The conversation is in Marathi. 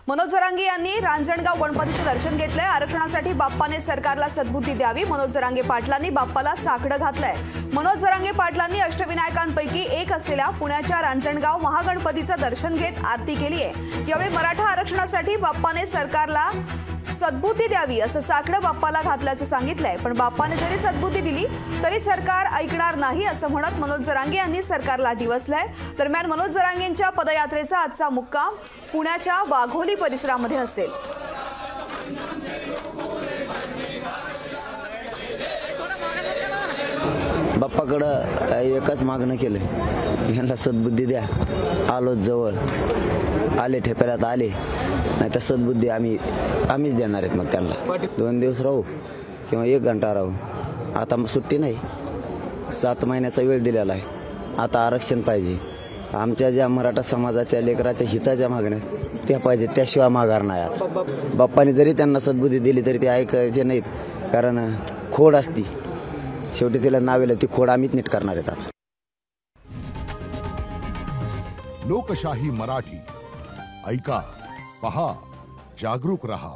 मनोज जरांगे यांनी रांजणगाव गणपतीचं दर्शन घेतलंय। आरक्षणासाठी बाप्पाने सरकारला सद्बुद्धी द्यावी। मनोज जरांगे पाटलांनी बाप्पाला साकडं घातलंय। मनोज जरांगे पाटलांनी अष्टविनायकांपैकी एक असलेल्या पुण्याच्या रांजणगाव महागणपतीचं दर्शन घेत आरती केली आहे। यावेळी मराठा आरक्षणासाठी बाप्पाने सरकारला सद्बुद्धी द्यावी असं साकडं बाप्पाला घातल्याचं सांगितलंय। पण बाप्पाने जरी सद्बुद्धी दिली तरी सरकार ऐकणार नाही असं म्हणत मनोज जरांगे यांनी सरकारला डिवचलंय। दरम्यान मनोज जरांगेंच्या पदयात्रेचा आजचा मुक्काम पुण्याच्या वाघोली परिसरामध्ये असेल। बाप्पाकडं एकच मागणं केलं, यांना सद्बुद्धी द्या। आलो जवळ, आले ठेप्यात आले, नाही तर सद्बुद्धी आम्हीच देणार आहेत। मग त्यांना 2 दिवस राहू किंवा 1 घंटा राहू, आता सुट्टी नाही। 7 महिन्याचा वेळ दिलेला आहे। आता आरक्षण पाहिजे। आमच्या ज्या मराठा समाजाच्या लेकराच्या हिताच्या मागण्या त्या पाहिजे, त्याशिवाय माघार नाही। बाप्पाने जरी त्यांना सद्बुद्धी दिली तरी ते ऐकायचे नाहीत, कारण खोड असती। शेवटी तिला नावेला ती खोड आम्हीच नीट करणार आहेत। लोकशाही मराठी ऐका, पहा, जागरूक रहा।